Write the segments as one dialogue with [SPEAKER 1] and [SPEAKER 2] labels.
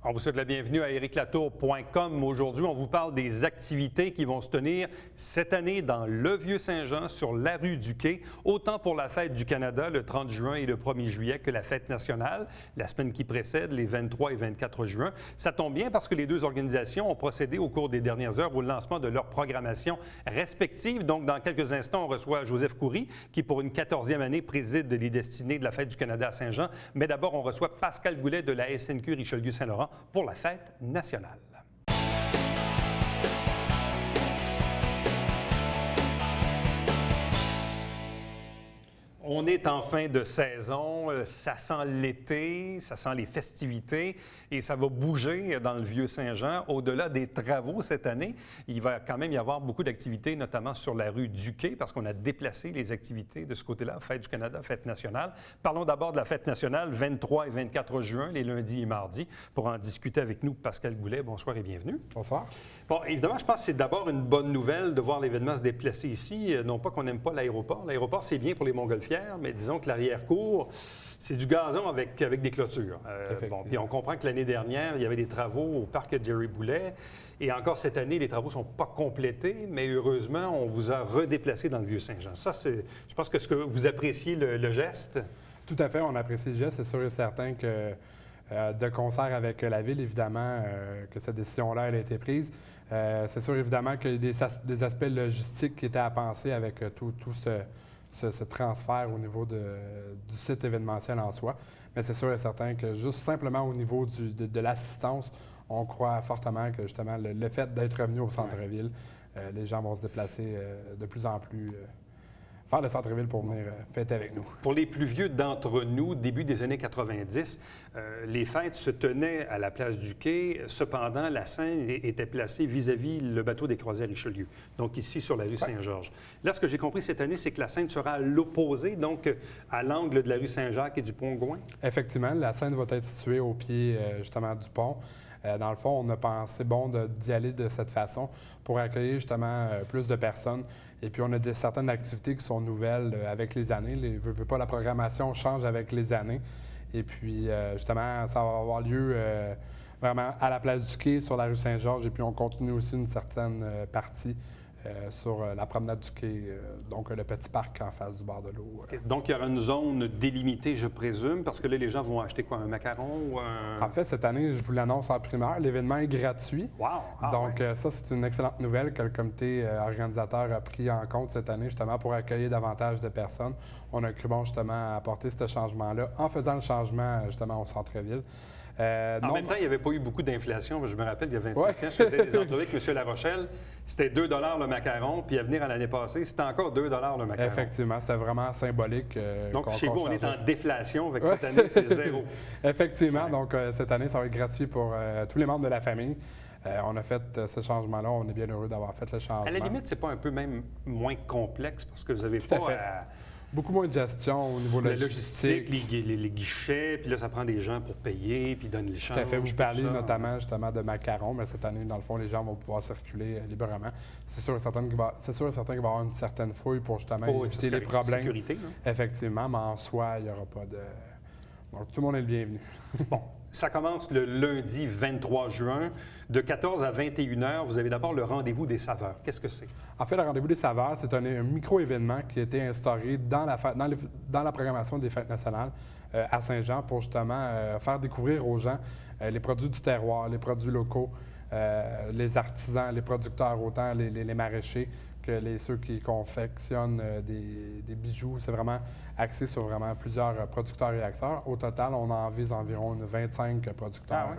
[SPEAKER 1] On vous souhaite la bienvenue à ericlatour.com. Aujourd'hui, on vous parle des activités qui vont se tenir cette année dans le Vieux-Saint-Jean, sur la rue du Quai, autant pour la Fête du Canada, le 30 juin et le 1er juillet, que la Fête nationale, la semaine qui précède, les 23 et 24 juin. Ça tombe bien parce que les deux organisations ont procédé au cours des dernières heures au lancement de leur programmation respective. Donc, dans quelques instants, on reçoit Joseph Coury, qui, pour une 14e année, préside les destinées de la Fête du Canada à Saint-Jean. Mais d'abord, on reçoit Pascal Goulet de la SNQ Richelieu-Saint-Laurent pour la Fête nationale. On est en fin de saison, ça sent l'été, ça sent les festivités et ça va bouger dans le Vieux-Saint-Jean. Au-delà des travaux cette année, il va quand même y avoir beaucoup d'activités, notamment sur la rue du Quai, parce qu'on a déplacé les activités de ce côté-là, Fête du Canada, Fête nationale. Parlons d'abord de la Fête nationale, 23 et 24 juin, les lundis et mardis. Pour en discuter avec nous, Pascal Goulet, bonsoir et bienvenue.
[SPEAKER 2] Bonsoir.
[SPEAKER 1] Bon, évidemment, je pense que c'est d'abord une bonne nouvelle de voir l'événement se déplacer ici. Non pas qu'on n'aime pas l'aéroport. L'aéroport, c'est bien pour les montgolfières, mais disons que l'arrière-cour, c'est du gazon avec des clôtures. Bon, puis on comprend que l'année dernière, il y avait des travaux au parc Jerry Boulet. Et encore cette année, les travaux ne sont pas complétés, mais heureusement, on vous a redéplacé dans le Vieux-Saint-Jean. Ça, je pense que vous appréciez le geste.
[SPEAKER 2] Tout à fait, on apprécie le geste. C'est sûr et certain que de concert avec la Ville, évidemment, que cette décision-là elle a été prise. C'est sûr, évidemment, qu'il y a des aspects logistiques qui étaient à penser avec tout ce transfert au niveau du site événementiel en soi. Mais c'est sûr et certain que juste simplement au niveau de l'assistance, on croit fortement que justement le fait d'être revenu au centre-ville, les gens vont se déplacer de plus en plus vers le centre-ville pour venir fêter avec nous.
[SPEAKER 1] Pour les plus vieux d'entre nous, début des années 90, les fêtes se tenaient à la place du Quai. Cependant, la scène était placée vis-à-vis le bateau des croisières Richelieu, donc ici sur la rue Saint-Georges. Là, ce que j'ai compris cette année, c'est que la scène sera à l'opposé, donc à l'angle de la rue Saint-Jacques et du pont Gouin.
[SPEAKER 2] Effectivement, la scène va être située au pied justement du pont. Dans le fond, on a pensé bon d'y aller de cette façon pour accueillir justement plus de personnes. Et puis, on a certaines activités qui sont nouvelles avec les années. La programmation change avec les années. Et puis, justement, ça va avoir lieu vraiment à la place du Quai, sur la rue Saint-Georges. Et puis, on continue aussi une certaine partie sur la promenade du Quai, donc le petit parc en face du bord de l'eau.
[SPEAKER 1] Okay. Donc, il y aura une zone délimitée, je présume, parce que là, les gens vont acheter quoi, un macaron ou un...
[SPEAKER 2] En fait, cette année, je vous l'annonce en primeur, l'événement est gratuit.
[SPEAKER 1] Wow! Ah,
[SPEAKER 2] donc, ça, c'est une excellente nouvelle que le comité organisateur a pris en compte cette année, justement, pour accueillir davantage de personnes. On a cru bon, justement, à apporter ce changement-là en faisant le changement, justement, au centre-ville.
[SPEAKER 1] En même temps, il n'y avait pas eu beaucoup d'inflation. Je me rappelle, il y a 25 ans, je faisais des entrevues avec M. Larochelle. C'était 2 $ le macaron, puis à venir à l'année passée, c'était encore 2 $ le macaron.
[SPEAKER 2] Effectivement, c'était vraiment symbolique.
[SPEAKER 1] Donc, chez vous, on est en déflation, avec cette année, c'est zéro.
[SPEAKER 2] Effectivement, donc cette année, ça va être gratuit pour tous les membres de la famille. On a fait ce changement-là, on est bien heureux d'avoir fait le changement.
[SPEAKER 1] À la limite, c'est pas un peu même moins complexe, parce que vous avez
[SPEAKER 2] pas beaucoup moins de gestion au niveau
[SPEAKER 1] logistique. Les guichets, puis là, ça prend des gens pour payer, puis donner les changes.
[SPEAKER 2] Tout à fait. Vous parlez notamment justement de macarons, mais cette année, dans le fond, les gens vont pouvoir circuler librement. C'est sûr et certain qu'il va y avoir une certaine fouille pour justement éviter les problèmes.
[SPEAKER 1] Sécurité, non?
[SPEAKER 2] Effectivement, mais en soi, il n'y aura pas de... Donc, tout le monde est le bienvenu.
[SPEAKER 1] Bon. Ça commence le lundi 23 juin. De 14 à 21 heures, vous avez d'abord le rendez-vous des saveurs. Qu'est-ce que c'est?
[SPEAKER 2] En fait, le rendez-vous des saveurs, c'est un micro-événement qui a été instauré dans la programmation des Fêtes nationales à Saint-Jean pour justement faire découvrir aux gens les produits du terroir, les produits locaux, les artisans, les producteurs, autant les maraîchers que ceux qui confectionnent des bijoux. C'est vraiment axé sur vraiment plusieurs producteurs et acteurs. Au total, on en vise environ 25 producteurs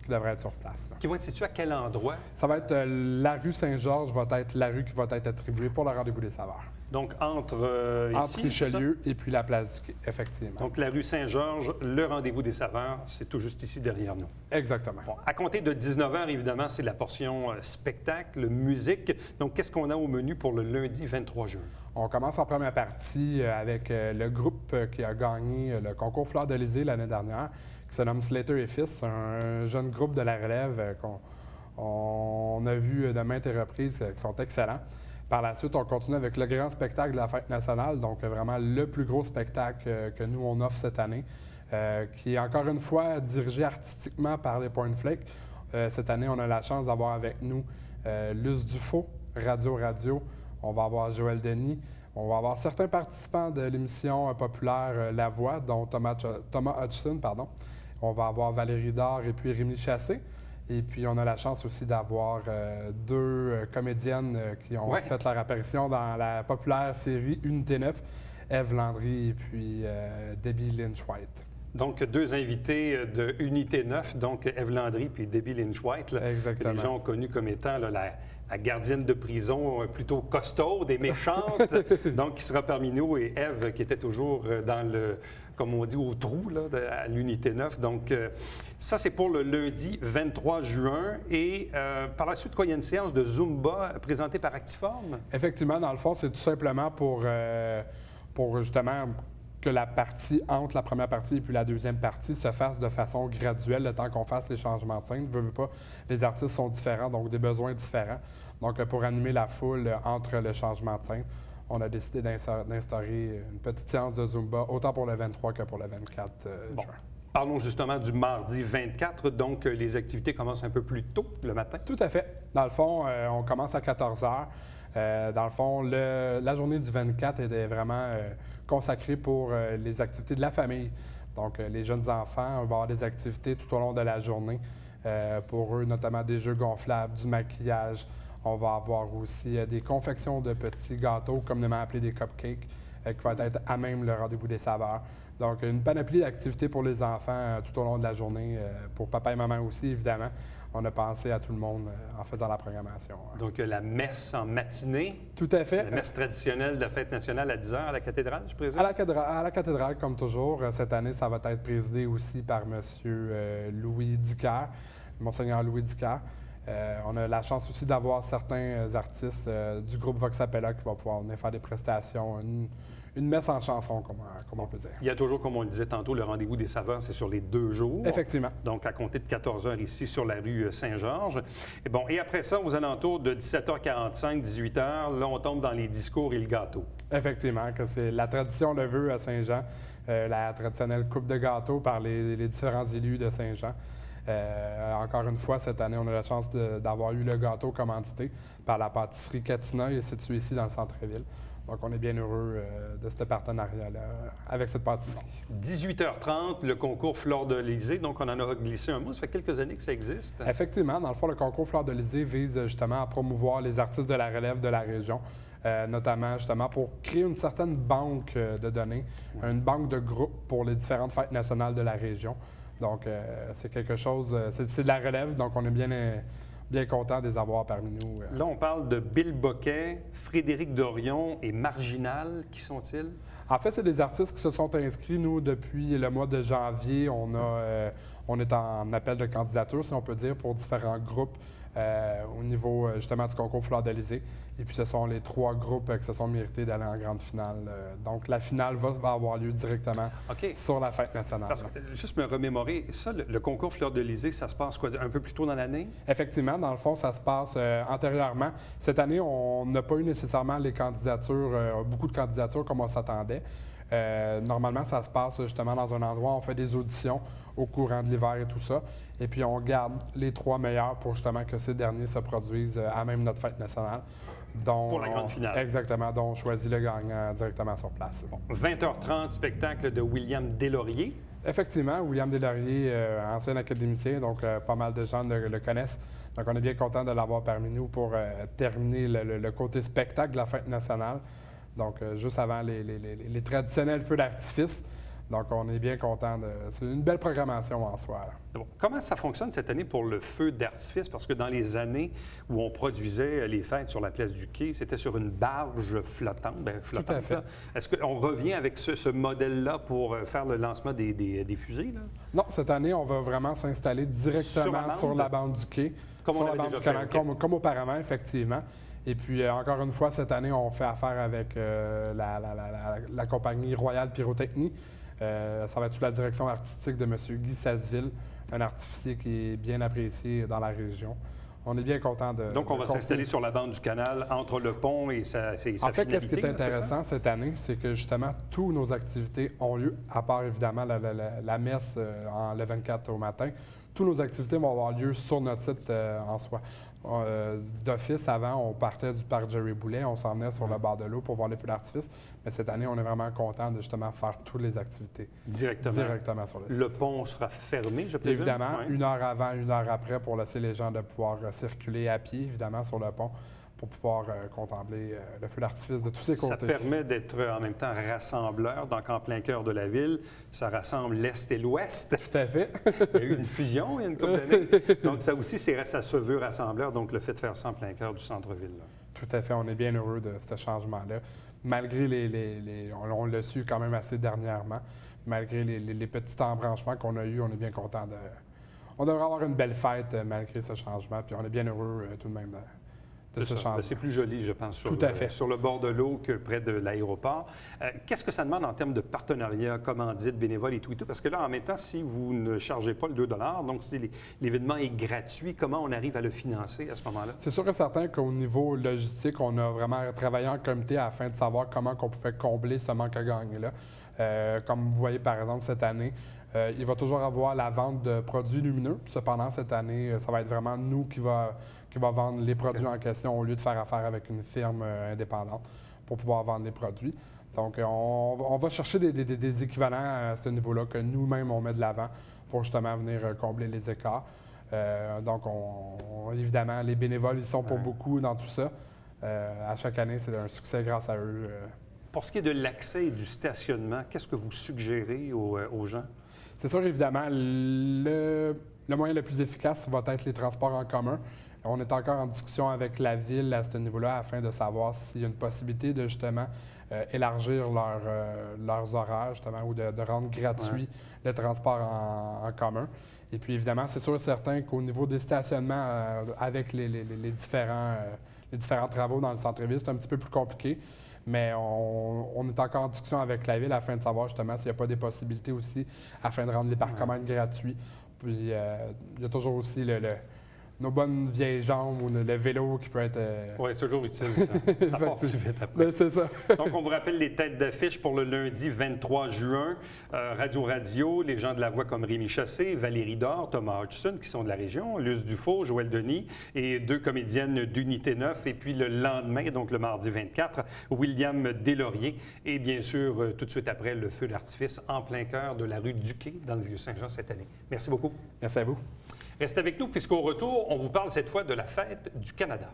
[SPEAKER 2] qui devraient être sur place.
[SPEAKER 1] Qui vont être situés à quel endroit?
[SPEAKER 2] Ça va être la rue Saint-Georges, va être la rue qui va être attribuée pour le rendez-vous des saveurs.
[SPEAKER 1] Donc, entre
[SPEAKER 2] Richelieu et puis la place du Quai, effectivement.
[SPEAKER 1] Donc, la rue Saint-Georges, le rendez-vous des saveurs, c'est tout juste ici derrière nous.
[SPEAKER 2] Exactement.
[SPEAKER 1] Bon, à compter de 19 h, évidemment, c'est la portion spectacle, musique. Donc, qu'est-ce qu'on a au menu pour le lundi 23 juin?
[SPEAKER 2] On commence en première partie avec le groupe qui a gagné le concours Fleur d'Elysée l'année dernière, qui se nomme Slater et Fils, un jeune groupe de la relève qu'on a vu de maintes reprises, qui sont excellents. Par la suite, on continue avec le grand spectacle de la Fête nationale, donc vraiment le plus gros spectacle que nous, on offre cette année. qui est encore une fois dirigé artistiquement par les Point Flake. Cette année, on a la chance d'avoir avec nous Luce Dufault, Radio. On va avoir Joël Denis. On va avoir certains participants de l'émission populaire La Voix, dont Thomas Hudson, pardon. On va avoir Valérie Dard et puis Rémi Chassé. Et puis, on a la chance aussi d'avoir deux comédiennes qui ont fait leur apparition dans la populaire série Unité 9, Ève Landry et puis Debbie Lynch-White.
[SPEAKER 1] Donc, deux invités de Unité 9, donc Ève Landry puis Debbie Lynch-White, que les gens ont connu comme étant là, la gardienne de prison plutôt costaude et méchante, donc qui sera parmi nous, et Ève qui était toujours dans le, comme on dit, au trou là, à l'Unité 9. Donc, ça, c'est pour le lundi 23 juin. Et par la suite, quoi, il y a une séance de Zumba présentée par Actiform?
[SPEAKER 2] Effectivement, dans le fond, c'est tout simplement pour justement que la partie entre la première partie et puis la deuxième partie se fasse de façon graduelle, le temps qu'on fasse les changements de scène. Veux pas, les artistes sont différents, donc des besoins différents. Donc, pour animer la foule entre le changement de scène, on a décidé d'instaurer une petite séance de Zumba, autant pour le 23 que pour le 24 juin.
[SPEAKER 1] Parlons justement du mardi 24, donc les activités commencent un peu plus tôt le matin.
[SPEAKER 2] Tout à fait. Dans le fond, on commence à 14 h. Dans le fond, la journée du 24 était vraiment consacrée pour les activités de la famille. Donc, les jeunes enfants, on va avoir des activités tout au long de la journée. Pour eux, notamment des jeux gonflables, du maquillage. On va avoir aussi des confections de petits gâteaux, communément appelés des cupcakes, qui vont être à même le rendez-vous des saveurs. Donc, une panoplie d'activités pour les enfants tout au long de la journée, pour papa et maman aussi, évidemment. On a pensé à tout le monde en faisant la programmation.
[SPEAKER 1] Donc, la messe en matinée.
[SPEAKER 2] Tout à fait.
[SPEAKER 1] La messe traditionnelle de la fête nationale à 10 h à la cathédrale, je présume?
[SPEAKER 2] À la cathédrale, comme toujours. Cette année, ça va être présidé aussi par M. Louis Dicker, Monseigneur Louis Dicker. On a la chance aussi d'avoir certains artistes du groupe Vox Appella qui vont pouvoir venir faire des prestations, une messe en chanson, comme on peut dire.
[SPEAKER 1] Il y a toujours, comme on le disait tantôt, le rendez-vous des saveurs, c'est sur les 2 jours.
[SPEAKER 2] Effectivement.
[SPEAKER 1] Donc, à compter de 14 h ici sur la rue Saint-Georges. Et après ça, aux alentours de 17h45, 18 h, là, on tombe dans les discours et le gâteau.
[SPEAKER 2] Effectivement, que c'est la tradition le veut à Saint-Jean, la traditionnelle coupe de gâteau par les différents élus de Saint-Jean. Encore une fois, cette année, on a la chance d'avoir eu le gâteau commandité par la pâtisserie Catina, qui est située ici dans le centre-ville. Donc, on est bien heureux de ce partenariat-là avec cette pâtisserie.
[SPEAKER 1] 18h30, le concours Fleur de l'Élysée. Donc, on en a glissé un mot. Ça fait quelques années que ça existe.
[SPEAKER 2] Effectivement. Dans le fond, le concours Fleur de l'Élysée vise justement à promouvoir les artistes de la relève de la région, notamment justement pour créer une certaine banque de données, une banque de groupes pour les différentes fêtes nationales de la région. Donc, c'est quelque chose, c'est de la relève, donc on est bien content de les avoir parmi nous.
[SPEAKER 1] Là, on parle de Bill Boquet, Frédéric Dorion et Marginal. Qui sont-ils?
[SPEAKER 2] En fait, c'est des artistes qui se sont inscrits. Nous, depuis le mois de janvier, on est en appel de candidature, si on peut dire, pour différents groupes au niveau justement du concours Fleur de l'Élysée. Et puis, ce sont les 3 groupes qui se sont mérités d'aller en grande finale. Donc, la finale va avoir lieu directement sur la fête nationale.
[SPEAKER 1] Parce que, juste me remémorer, ça, le concours Fleur de l'Élysée, ça se passe quoi, un peu plus tôt dans l'année?
[SPEAKER 2] Effectivement, dans le fond, ça se passe antérieurement. Cette année, on n'a pas eu nécessairement les candidatures, beaucoup de candidatures comme on s'attendait. Normalement, ça se passe justement dans un endroit où on fait des auditions au courant de l'hiver et tout ça. Et puis, on garde les 3 meilleurs pour justement que ces derniers se produisent à même notre fête nationale.
[SPEAKER 1] Pour la grande finale.
[SPEAKER 2] Exactement, dont on choisit le gagnant directement sur place.
[SPEAKER 1] 20h30, spectacle de William Deslauriers.
[SPEAKER 2] Effectivement, William Deslauriers, ancien académicien, donc pas mal de gens le connaissent. Donc, on est bien content de l'avoir parmi nous pour terminer le côté spectacle de la fête nationale. Donc, juste avant les traditionnels feux d'artifice. Donc, on est bien content. C'est une belle programmation en soi.
[SPEAKER 1] Bon. Comment ça fonctionne cette année pour le feu d'artifice? Parce que dans les années où on produisait les fêtes sur la place du Quai, c'était sur une barge flottante.
[SPEAKER 2] Tout à fait.
[SPEAKER 1] Est-ce qu'on revient avec ce modèle-là pour faire le lancement des fusées? Là?
[SPEAKER 2] Non, cette année, on va vraiment s'installer directement sur la bande du Quai.
[SPEAKER 1] Comme on avait déjà fait.
[SPEAKER 2] Comme auparavant, effectivement. Et puis, encore une fois, cette année, on fait affaire avec la compagnie Royale Pyrotechnie. Ça va être sous la direction artistique de M. Guy Sasseville, un artificier qui est bien apprécié dans la région. on est bien content de.
[SPEAKER 1] Donc, on va
[SPEAKER 2] continuer.
[SPEAKER 1] s'installer sur la bande du canal entre le pont et sa
[SPEAKER 2] En fait,
[SPEAKER 1] finalité,
[SPEAKER 2] ce qui est
[SPEAKER 1] là,
[SPEAKER 2] intéressant cette année, c'est que justement, toutes nos activités ont lieu, à part évidemment la messe le 24 au matin. Toutes nos activités vont avoir lieu sur notre site en soi. D'office, avant, on partait du parc Jerry Boulet, on s'en venait sur le bord de l'eau pour voir les feux d'artifice. Mais cette année, on est vraiment content de justement faire toutes les activités directement sur le site.
[SPEAKER 1] Le pont sera fermé, je présume?
[SPEAKER 2] Évidemment,
[SPEAKER 1] Ouais.
[SPEAKER 2] 1 heure avant, 1 heure après, pour laisser les gens de pouvoir circuler à pied, évidemment, sur le pont, pour pouvoir contempler le feu d'artifice de tous ces
[SPEAKER 1] Ça
[SPEAKER 2] côtés.
[SPEAKER 1] permet d'être en même temps rassembleur, donc en plein cœur de la ville. Ça rassemble l'Est et l'Ouest.
[SPEAKER 2] Tout à fait.
[SPEAKER 1] Il y a eu une fusion il y a une couple d'années. Donc, ça aussi, ça se veut rassembleur, donc le fait de faire ça en plein cœur du centre-ville. Là.
[SPEAKER 2] Tout à fait. On est bien heureux de ce changement-là. Malgré on l'a su quand même assez dernièrement, malgré les petits embranchements qu'on a eus, on est bien content de. On devrait avoir une belle fête malgré ce changement, puis on est bien heureux tout de même de ce changement.
[SPEAKER 1] C'est plus joli, je pense, sur le bord de l'eau que près de l'aéroport. Qu'est-ce que ça demande en termes de partenariat, commandite, bénévole et tout? Parce que là, en même temps, si vous ne chargez pas le 2 donc si l'événement est gratuit, comment on arrive à le financer à ce moment-là?
[SPEAKER 2] C'est sûr et certain qu'au niveau logistique, on a vraiment travaillé en comité afin de savoir comment on pouvait combler ce manque à gagner-là. Comme vous voyez, par exemple, cette année, il va toujours avoir la vente de produits lumineux. Cependant, cette année, ça va être vraiment nous qui va vendre les produits en question au lieu de faire affaire avec une firme indépendante pour pouvoir vendre les produits. Donc, on va chercher des équivalents à ce niveau-là que nous-mêmes, on met de l'avant pour justement venir combler les écarts. Donc, évidemment, les bénévoles, ils sont pour beaucoup dans tout ça. À chaque année, c'est un succès grâce à eux.
[SPEAKER 1] Pour ce qui est de l'accès et du stationnement, qu'est-ce que vous suggérez aux gens?
[SPEAKER 2] C'est sûr, évidemment, le moyen le plus efficace va être les transports en commun. On est encore en discussion avec la Ville à ce niveau-là afin de savoir s'il y a une possibilité de justement élargir leurs horaires justement, ou de rendre gratuit le transport en commun. Et puis évidemment, c'est sûr et certain qu'au niveau des stationnements avec les différents travaux dans le centre-ville, c'est un petit peu plus compliqué. Mais on est encore en discussion avec la Ville afin de savoir justement s'il n'y a pas des possibilités aussi afin de rendre les parcomètres gratuits. Puis il y a toujours aussi nos bonnes vieilles jambes ou le vélo qui peut être...
[SPEAKER 1] Oui, c'est toujours utile, ça. Ça part plus vite après.
[SPEAKER 2] C'est ça.
[SPEAKER 1] Donc, on vous rappelle les têtes d'affiche pour le lundi 23 juin. Radio, les gens de la voix comme Rémi Chassé, Valérie Dore, Thomas Hodgson, qui sont de la région, Luce Dufault, Joël Denis, et 2 comédiennes d'Unité 9. Et puis le lendemain, donc le mardi 24, William Deslauriers. Et bien sûr, tout de suite après, le feu d'artifice en plein cœur de la rue Duquet, dans le Vieux-Saint-Jean cette année. Merci beaucoup.
[SPEAKER 2] Merci à vous.
[SPEAKER 1] Restez avec nous, puisqu'au retour, on vous parle cette fois de la fête du Canada.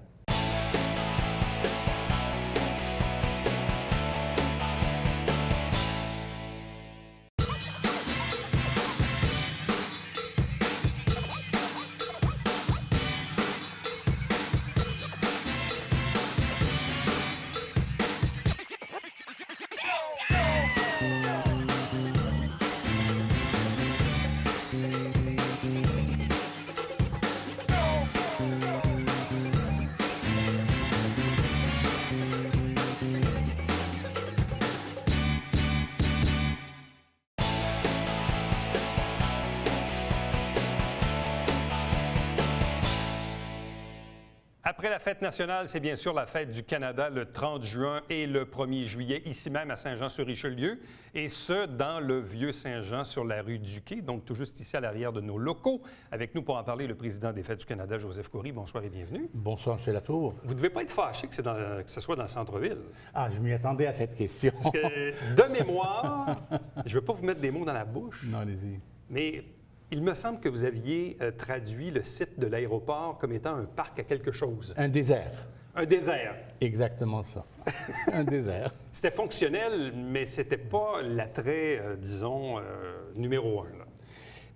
[SPEAKER 1] Après la fête nationale, c'est bien sûr la fête du Canada le 30 juin et le 1er juillet, ici même à Saint-Jean-sur-Richelieu, et ce, dans le Vieux-Saint-Jean, sur la rue Duquet, donc tout juste ici à l'arrière de nos locaux. Avec nous pour en parler, le président des Fêtes du Canada, Joseph Coury. Bonsoir et bienvenue.
[SPEAKER 3] Bonsoir, M. Latour.
[SPEAKER 1] Vous ne devez pas être fâché que ce soit dans le centre-ville.
[SPEAKER 3] Ah, je m'y attendais à cette question.
[SPEAKER 1] Parce que, de mémoire, je ne veux pas vous mettre des mots dans la bouche,
[SPEAKER 3] Non, allez-y.
[SPEAKER 1] mais il me semble que vous aviez traduit le site de l'aéroport comme étant un parc à quelque chose.
[SPEAKER 3] Un désert.
[SPEAKER 1] Un désert.
[SPEAKER 3] Exactement ça. Un désert.
[SPEAKER 1] C'était fonctionnel, mais ce n'était pas l'attrait, disons, numéro 1. Là.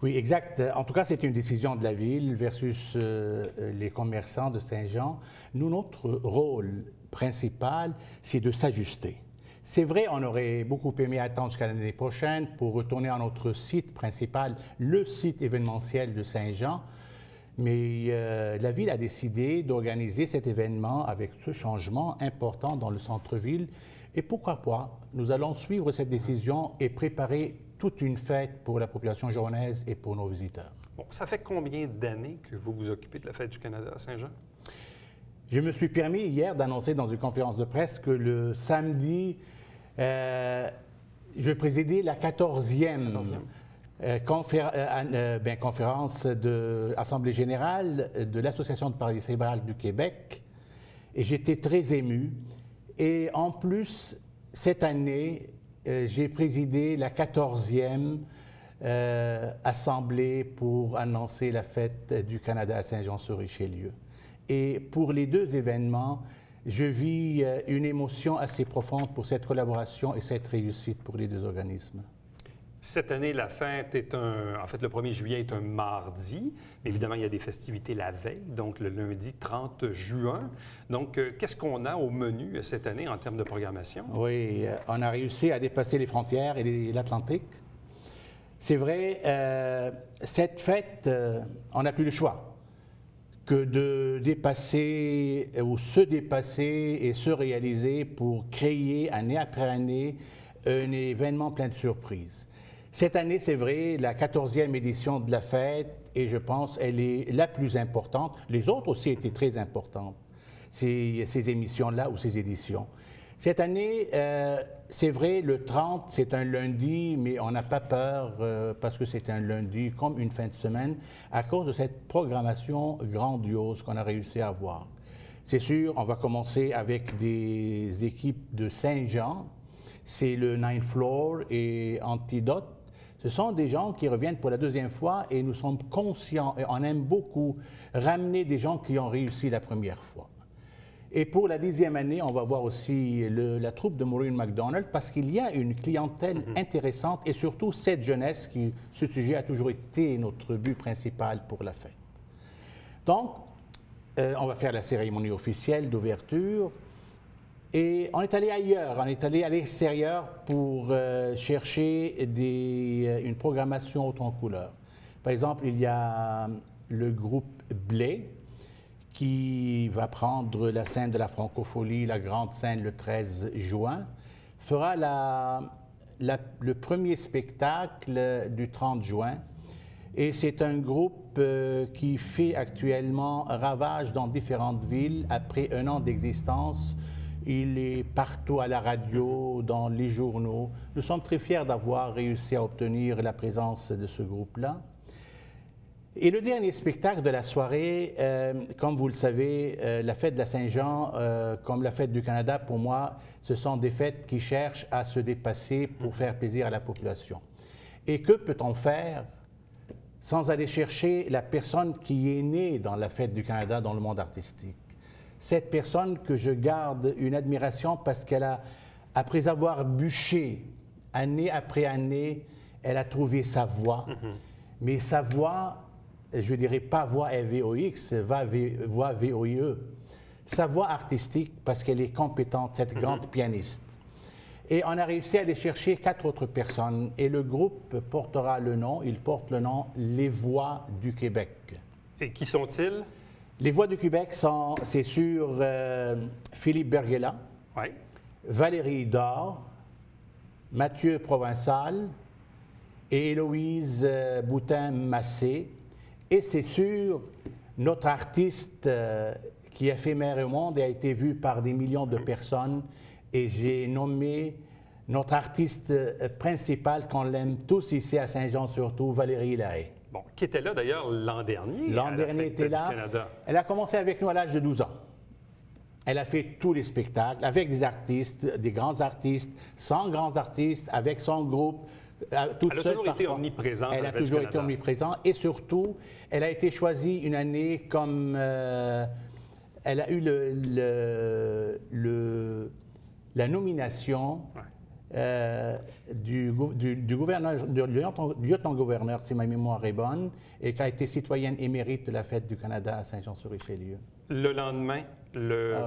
[SPEAKER 3] Oui, exact. En tout cas, c'est une décision de la Ville versus les commerçants de Saint-Jean. Nous, notre rôle principal, c'est de s'ajuster. C'est vrai, on aurait beaucoup aimé attendre jusqu'à l'année prochaine pour retourner à notre site principal, le site événementiel de Saint-Jean. Mais la Ville a décidé d'organiser cet événement avec ce changement important dans le centre-ville. Et pourquoi pas? Nous allons suivre cette décision et préparer toute une fête pour la population jaunnaise et pour nos visiteurs.
[SPEAKER 1] Bon, ça fait combien d'années que vous vous occupez de la Fête du Canada à Saint-Jean?
[SPEAKER 3] Je me suis permis hier d'annoncer dans une conférence de presse que le samedi, je présidais la 14e conférence de Assemblée générale de l'Association de paralysie cérébrale du Québec et j'étais très ému. Et en plus, cette année, j'ai présidé la 14e Assemblée pour annoncer la Fête du Canada à Saint-Jean-sur-Richelieu. Et pour les deux événements, je vis une émotion assez profonde pour cette collaboration et cette réussite pour les deux organismes.
[SPEAKER 1] Cette année, la fête est en fait, le 1er juillet est un mardi. Évidemment, il y a des festivités la veille, donc le lundi 30 juin. Donc, qu'est-ce qu'on a au menu cette année en termes de programmation?
[SPEAKER 3] Oui, on a réussi à dépasser les frontières et l'Atlantique. C'est vrai, cette fête, on n'a plus le choix que de dépasser ou se dépasser et se réaliser pour créer année après année un événement plein de surprises. Cette année, c'est vrai, la 14e édition de la fête, et je pense elle est la plus importante. Les autres aussi étaient très importantes, ces émissions-là ou ces éditions. Cette année, c'est vrai, le 30, c'est un lundi, mais on n'a pas peur parce que c'est un lundi comme une fin de semaine à cause de cette programmation grandiose qu'on a réussi à avoir. C'est sûr, on va commencer avec des équipes de Saint-Jean. C'est le Ninth Floor et Antidote. Ce sont des gens qui reviennent pour la deuxième fois et nous sommes conscients, et on aime beaucoup ramener des gens qui ont réussi la première fois. Et pour la 10e année, on va voir aussi la troupe de Maureen McDonald parce qu'il y a une clientèle intéressante et surtout cette jeunesse qui, ce sujet a toujours été notre but principal pour la fête. Donc, on va faire la cérémonie officielle d'ouverture et on est allé ailleurs, on est allé à l'extérieur pour chercher une programmation haute en couleurs. Par exemple, il y a le groupe Blé, qui va prendre la scène de la francophonie, la grande scène le 13 juin, fera le premier spectacle du 30 juin. Et c'est un groupe qui fait actuellement ravage dans différentes villes. Après un an d'existence, il est partout à la radio, dans les journaux. Nous sommes très fiers d'avoir réussi à obtenir la présence de ce groupe-là. Et le dernier spectacle de la soirée, comme vous le savez, la fête de la Saint-Jean, comme la fête du Canada, pour moi, ce sont des fêtes qui cherchent à se dépasser pour faire plaisir à la population. Et que peut-on faire sans aller chercher la personne qui est née dans la fête du Canada, dans le monde artistique? Cette personne que je garde une admiration parce qu'elle a, après avoir bûché année après année, elle a trouvé sa voix. Mais sa voix, je ne dirais pas voix VOX, voix VOIE. Sa voix artistique, parce qu'elle est compétente, cette grande pianiste. Et on a réussi à aller chercher 4 autres personnes. Et le groupe portera le nom, il porte le nom Les Voix du Québec.
[SPEAKER 1] Et qui sont-ils?
[SPEAKER 3] Les Voix du Québec sont, c'est sûr, Philippe Berghella,
[SPEAKER 1] Oui.
[SPEAKER 3] Valérie Dor, Mathieu Provençal et Héloïse Boutin-Massé. Et c'est sûr, notre artiste qui a fait Mère au monde et a été vu par des millions de personnes. Et j'ai nommé notre artiste principal, qu'on l'aime tous ici à Saint-Jean surtout, Valérie Lahaye.
[SPEAKER 1] Bon, qui était là d'ailleurs l'an dernier.
[SPEAKER 3] L'an dernier était là. Elle a commencé avec nous à l'âge de 12 ans. Elle a fait tous les spectacles avec des artistes, des grands artistes, sans grands artistes, avec son groupe.
[SPEAKER 1] Elle a toujours été omniprésente.
[SPEAKER 3] Elle a toujours été omniprésente et surtout, elle a été choisie une année comme... elle a eu la nomination du lieutenant-gouverneur, si ma mémoire est bonne, et qui a été citoyenne émérite de la Fête du Canada à Saint-Jean-sur-Richelieu.
[SPEAKER 1] Le lendemain,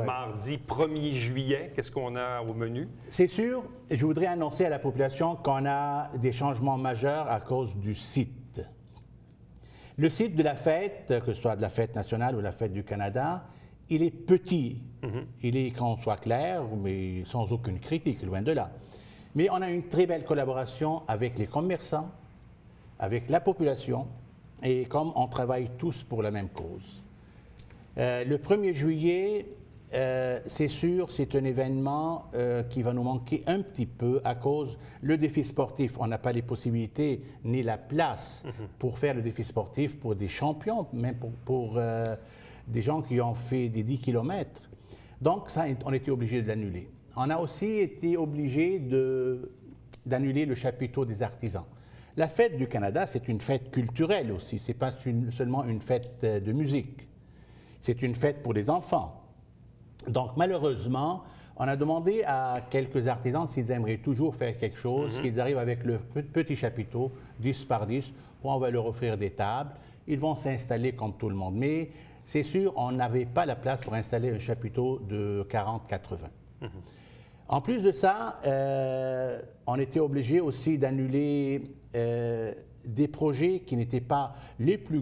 [SPEAKER 1] mardi 1er juillet, qu'est-ce qu'on a au menu?
[SPEAKER 3] C'est sûr, je voudrais annoncer à la population qu'on a des changements majeurs à cause du site. Le site de la fête, que ce soit de la fête nationale ou la Fête du Canada, il est petit. Il est, qu'on soit clair, mais sans aucune critique, loin de là. Mais on a une très belle collaboration avec les commerçants, avec la population, et comme on travaille tous pour la même cause. Le 1er juillet, c'est sûr, c'est un événement qui va nous manquer un petit peu à cause le défi sportif. On n'a pas les possibilités ni la place pour faire le défi sportif pour des champions, même pour des gens qui ont fait des 10 km. Donc, ça, on était obligé de l'annuler. On a aussi été obligé d'annuler le chapiteau des artisans. La fête du Canada, c'est une fête culturelle aussi. Ce n'est pas seulement une fête de musique. C'est une fête pour les enfants. Donc, malheureusement, on a demandé à quelques artisans s'ils aimeraient toujours faire quelque chose, qu'ils arrivent avec le petit chapiteau, 10 par 10, où on va leur offrir des tables. Ils vont s'installer comme tout le monde. Mais c'est sûr, on n'avait pas la place pour installer un chapiteau de 40-80. En plus de ça, on était obligé aussi d'annuler des projets qui n'étaient pas les plus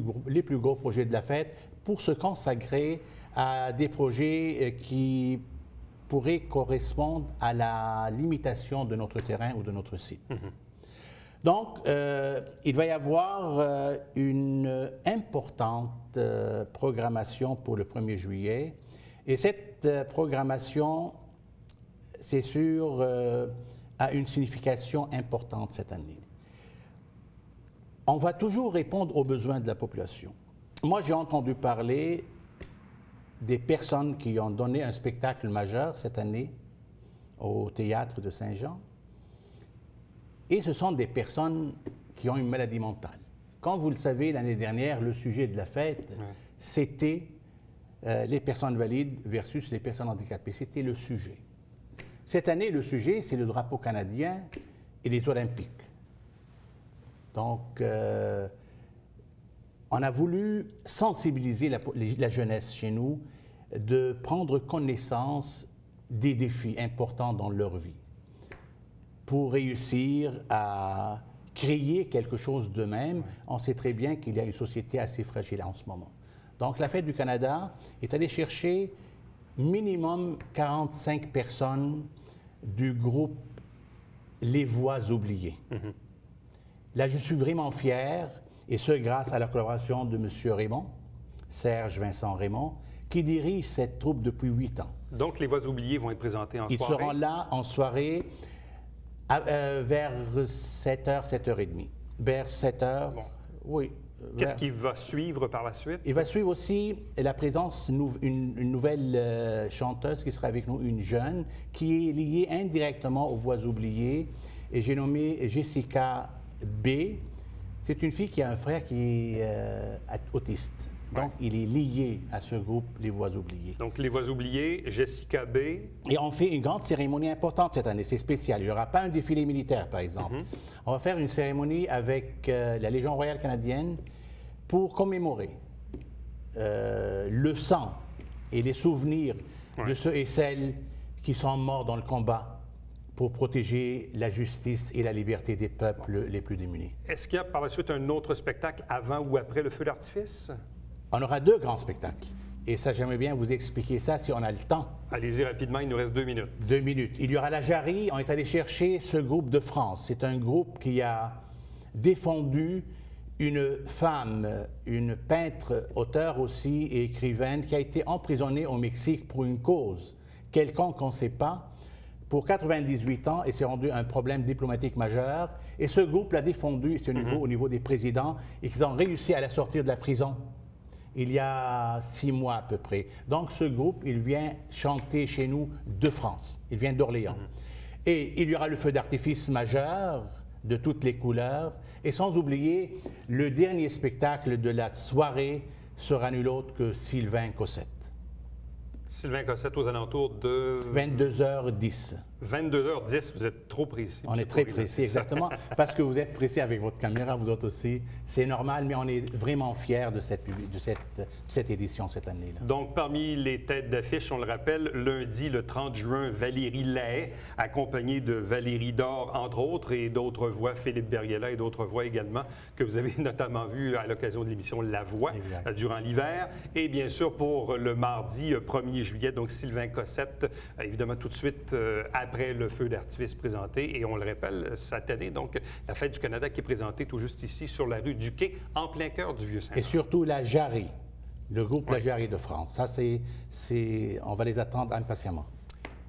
[SPEAKER 3] gros projets de la fête pour se consacrer à des projets qui pourraient correspondre à la limitation de notre terrain ou de notre site. Donc, il va y avoir une importante programmation pour le 1er juillet. Et cette programmation, c'est sûr, a une signification importante cette année. On va toujours répondre aux besoins de la population. Moi, j'ai entendu parler des personnes qui ont donné un spectacle majeur cette année au Théâtre de Saint-Jean. Et ce sont des personnes qui ont une maladie mentale. Comme vous le savez, l'année dernière, le sujet de la fête, c'était les personnes valides versus les personnes handicapées. C'était le sujet. Cette année, le sujet, c'est le drapeau canadien et les Olympiques. Donc, on a voulu sensibiliser la jeunesse chez nous de prendre connaissance des défis importants dans leur vie pour réussir à créer quelque chose d'eux-mêmes. On sait très bien qu'il y a une société assez fragile en ce moment. Donc, la Fête du Canada est allée chercher minimum 45 personnes du groupe Les Voix oubliées. Là, je suis vraiment fier, et ce grâce à la collaboration de M. Raymond, Serge Vincent Raymond, qui dirige cette troupe depuis 8 ans.
[SPEAKER 1] Donc, les Voix oubliées vont être présentées en soirée?
[SPEAKER 3] Ils seront là en soirée vers 7h, 7h30. Vers 7h, oui.
[SPEAKER 1] Qu'est-ce qui va suivre par la suite? Il
[SPEAKER 3] va suivre aussi la présence d'une nouvelle chanteuse qui sera avec nous, une jeune, qui est liée indirectement aux Voix oubliées. Et j'ai nommé Jessica B. C'est une fille qui a un frère qui est autiste. Donc, il est lié à ce groupe, Les Voix oubliées.
[SPEAKER 1] Donc, Les Voix oubliées, Jessica B.
[SPEAKER 3] Et on fait une grande cérémonie importante cette année, c'est spécial. Il n'y aura pas un défilé militaire, par exemple. On va faire une cérémonie avec la Légion royale canadienne pour commémorer le sang et les souvenirs de ceux et celles qui sont morts dans le combat pour protéger la justice et la liberté des peuples les plus démunis.
[SPEAKER 1] Est-ce qu'il y a par la suite un autre spectacle avant ou après le feu d'artifice?
[SPEAKER 3] On aura 2 grands spectacles. Et ça, j'aimerais bien vous expliquer ça si on a le temps.
[SPEAKER 1] Allez-y rapidement, il nous reste 2 minutes.
[SPEAKER 3] 2 minutes. Il y aura la Jarry. On est allé chercher ce groupe de France. C'est un groupe qui a défendu une femme, une peintre, auteure aussi et écrivaine, qui a été emprisonnée au Mexique pour une cause quelconque qu'on ne sait pas, pour 98 ans, et c'est rendu un problème diplomatique majeur. Et ce groupe l'a défendu, c'est au niveau des présidents, et qu'ils ont réussi à la sortir de la prison il y a 6 mois à peu près. Donc ce groupe, il vient chanter chez nous de France. Il vient d'Orléans. Et il y aura le feu d'artifice majeur de toutes les couleurs. Et sans oublier, le dernier spectacle de la soirée sera nul autre que Sylvain Cossette.
[SPEAKER 1] Sylvain Cossette aux alentours de...
[SPEAKER 3] 22h10.
[SPEAKER 1] 22h10, vous êtes trop précis.
[SPEAKER 3] On est très précis, exactement, parce que vous êtes précis avec votre caméra, vous autres aussi. C'est normal, mais on est vraiment fiers de cette édition cette année-là.
[SPEAKER 1] Donc, parmi les têtes d'affiche, on le rappelle, lundi, le 30 juin, Valérie Lahaye, accompagnée de Valérie Dore, entre autres, et d'autres voix, Philippe Berguela et d'autres voix également, que vous avez notamment vues à l'occasion de l'émission La Voix durant l'hiver. Et bien sûr, pour le mardi 1er juillet, donc Sylvain Cossette, évidemment tout de suite à après le feu d'artifice présenté. Et on le rappelle, cette année, donc, la Fête du Canada qui est présentée tout juste ici sur la rue du Quai, en plein cœur du Vieux-Saint-Jean.
[SPEAKER 3] Et surtout la Jarry, le groupe La Jarry de France. Ça, on va les attendre impatiemment.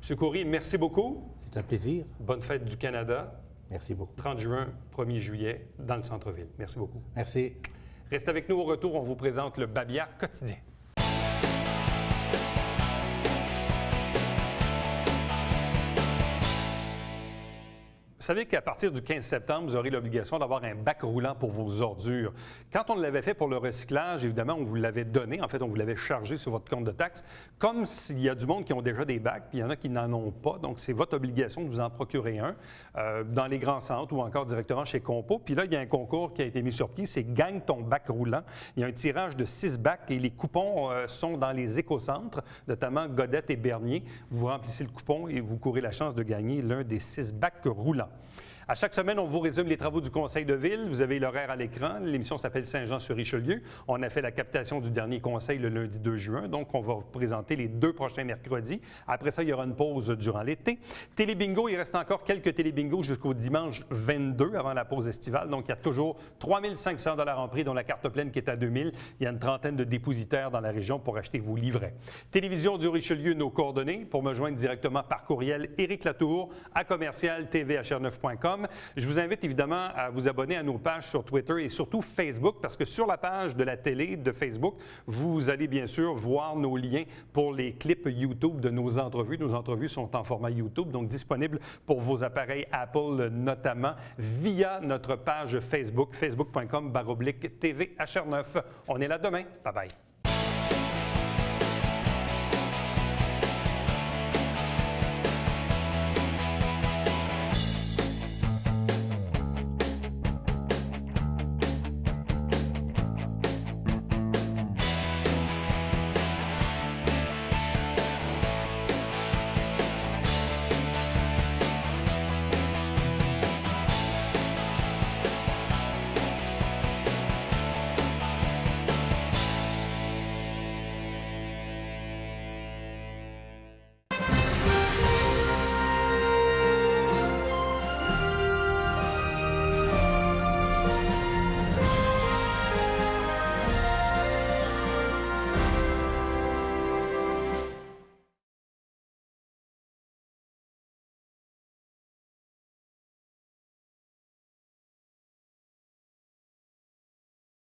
[SPEAKER 1] M. Khoury, merci beaucoup.
[SPEAKER 3] C'est un plaisir.
[SPEAKER 1] Bonne Fête du Canada.
[SPEAKER 3] Merci beaucoup.
[SPEAKER 1] 30 juin, 1er juillet, dans le centre-ville. Merci beaucoup.
[SPEAKER 3] Merci.
[SPEAKER 1] Restez avec nous. Au retour, on vous présente le Babillard quotidien. Vous savez qu'à partir du 15 septembre, vous aurez l'obligation d'avoir un bac roulant pour vos ordures. Quand on l'avait fait pour le recyclage, évidemment, on vous l'avait donné. En fait, on vous l'avait chargé sur votre compte de taxes. Comme s'il y a du monde qui ont déjà des bacs, puis il y en a qui n'en ont pas. Donc, c'est votre obligation de vous en procurer un dans les grands centres ou encore directement chez Compo. Puis là, il y a un concours qui a été mis sur pied. C'est Gagne ton bac roulant. Il y a un tirage de 6 bacs et les coupons sont dans les écocentres, notamment Godette et Bernier. Vous remplissez le coupon et vous courez la chance de gagner l'un des 6 bacs roulants. À chaque semaine, on vous résume les travaux du Conseil de ville. Vous avez l'horaire à l'écran. L'émission s'appelle Saint-Jean-sur-Richelieu. On a fait la captation du dernier conseil le lundi 2 juin. Donc, on va vous présenter les 2 prochains mercredis. Après ça, il y aura une pause durant l'été. Télébingo, il reste encore quelques télébingos jusqu'au dimanche 22 avant la pause estivale. Donc, il y a toujours 3 500 $ en prix, dont la carte pleine qui est à 2 000. Il y a une trentaine de dépositaires dans la région pour acheter vos livrets. Télévision du Richelieu, nos coordonnées. Pour me joindre directement par courriel, Éric Latour à commercial-tvhr9.com. Je vous invite évidemment à vous abonner à nos pages sur Twitter et surtout Facebook, parce que sur la page de la télé de Facebook, vous allez bien sûr voir nos liens pour les clips YouTube de nos entrevues. Nos entrevues sont en format YouTube, donc disponibles pour vos appareils Apple notamment via notre page Facebook, facebook.com/TVHR9. On est là demain. Bye bye.